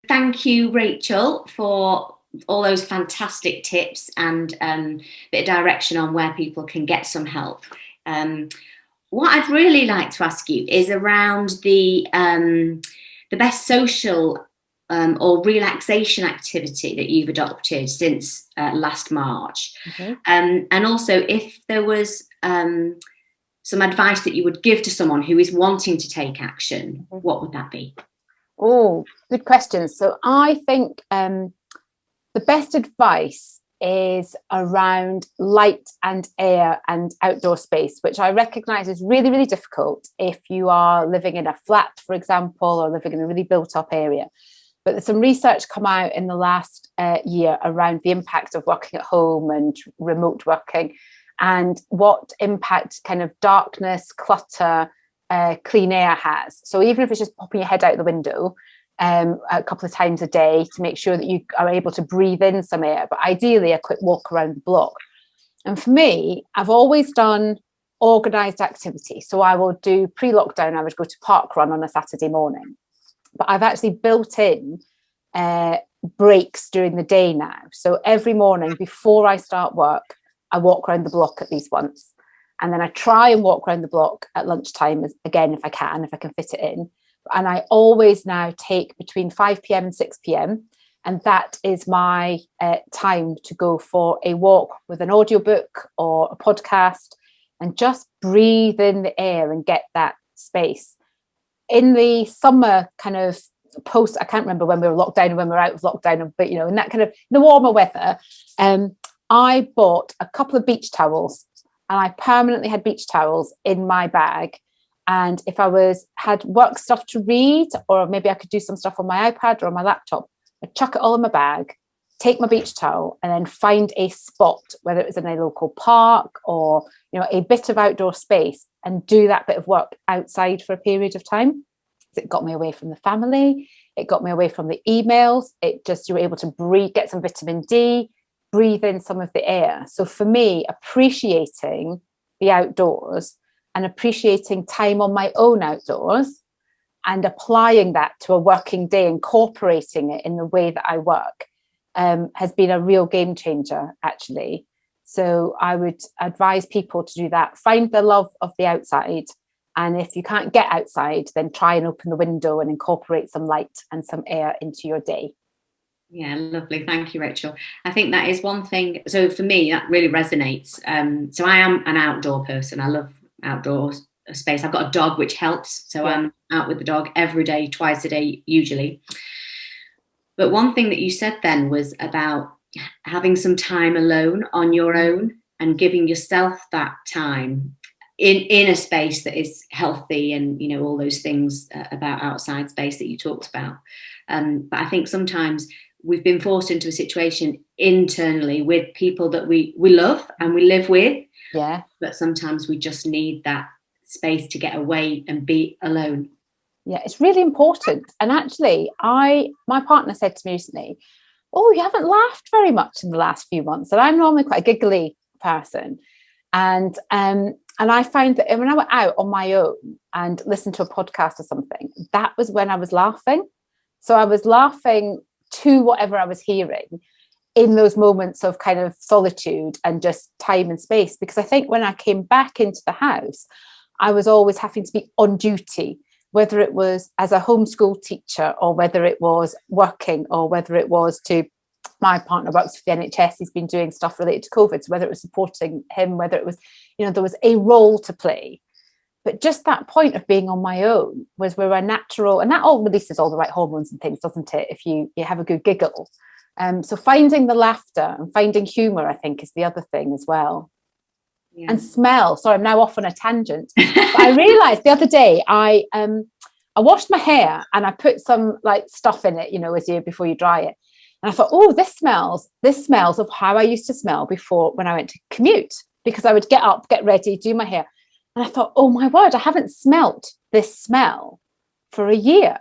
Thank you, Rachel, for all those fantastic tips and bit of direction on where people can get some help. What I'd really like to ask you is around the best social or relaxation activity that you've adopted since last March. Mm-hmm. And also, if there was some advice that you would give to someone who is wanting to take action, what would that be? Oh, good question. So I think the best advice is around light and air and outdoor space, which I recognise is really, really difficult if you are living in a flat, for example, or living in a really built up area. But there's some research come out in the last year around the impact of working at home and remote working, and what impact kind of darkness, clutter, clean air has. So even if it's just popping your head out the window a couple of times a day to make sure that you are able to breathe in some air, but ideally a quick walk around the block. And for me, I've always done organised activity. So I will do pre-lockdown, I would go to park run on a Saturday morning. But I've actually built in breaks during the day now. So every morning before I start work, I walk around the block at least once. And then I try and walk around the block at lunchtime, again, if I can fit it in. And I always now take between 5 p.m. and 6 p.m. And that is my time to go for a walk with an audiobook or a podcast and just breathe in the air and get that space. In the summer kind of post, I can't remember when we were locked down and when we were out of lockdown, but, you know, in that kind of the warmer weather, I bought a couple of beach towels. And I permanently had beach towels in my bag. And if I had work stuff to read, or maybe I could do some stuff on my iPad or on my laptop, I'd chuck it all in my bag, take my beach towel, and then find a spot, whether it was in a local park or, you know, a bit of outdoor space, and do that bit of work outside for a period of time. It got me away from the family. It got me away from the emails. You were able to breathe, get some vitamin D, breathe in some of the air. So for me, appreciating the outdoors and appreciating time on my own outdoors and applying that to a working day, incorporating it in the way that I work, has been a real game changer, actually. So I would advise people to do that. Find the love of the outside. And if you can't get outside, then try and open the window and incorporate some light and some air into your day. Yeah, lovely. Thank you, Rachel. I think that is one thing. So for me, that really resonates. So I am an outdoor person. I love outdoor space. I've got a dog, which helps. So I'm out with the dog every day, twice a day, usually. But one thing that you said then was about having some time alone on your own and giving yourself that time in a space that is healthy, and, you know, all those things about outside space that you talked about. But I think sometimes we've been forced into a situation internally with people that we love and we live with. Yeah. But sometimes we just need that space to get away and be alone. Yeah, it's really important. And actually, my partner said to me recently, "Oh, you haven't laughed very much in the last few months." And I'm normally quite a giggly person. And I found that when I went out on my own and listened to a podcast or something, that was when I was laughing. So I was laughing to whatever I was hearing in those moments of kind of solitude and just time and space. Because I think when I came back into the house, I was always having to be on duty, whether it was as a homeschool teacher or whether it was working or whether it was my partner works for the NHS, he's been doing stuff related to COVID, so whether it was supporting him, whether it was, you know, there was a role to play. But just that point of being on my own was where a natural, and that all releases all the right hormones and things, doesn't it, if you have a good giggle. So finding the laughter and finding humour, I think, is the other thing as well. Yeah. And smell. Sorry, I'm now off on a tangent. But I realised the other day I washed my hair and I put some like stuff in it, you know, before you dry it. And I thought, oh, this smells of how I used to smell before when I went to commute, because I would get up, get ready, do my hair. And I thought, oh my word, I haven't smelt this smell for a year.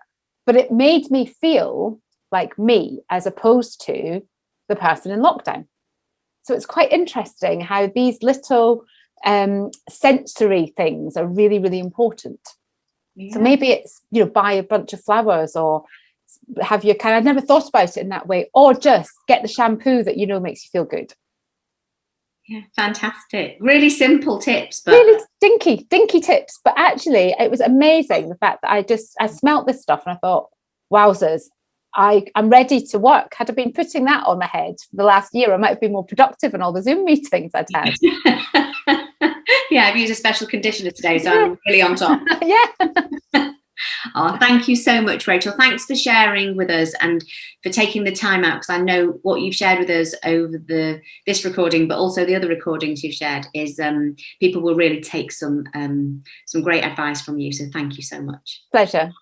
But it made me feel like me as opposed to the person in lockdown. So it's quite interesting how these little sensory things are really, really important. Yeah. So maybe it's, you know, buy a bunch of flowers or have your kind, I'd never thought about it in that way, or just get the shampoo that you know makes you feel good. Yeah, fantastic. Really simple tips, but really dinky tips. But actually, it was amazing the fact that I smelt this stuff and I thought, wowzers, I'm ready to work. Had I been putting that on the head for the last year, I might have been more productive in all the Zoom meetings I'd had. Yeah, I've used a special conditioner today, so I'm really on top. Yeah. Oh, thank you so much, Rachel. Thanks for sharing with us and for taking the time out, because I know what you've shared with us over this recording, but also the other recordings you've shared is people will really take some great advice from you. So thank you so much. Pleasure.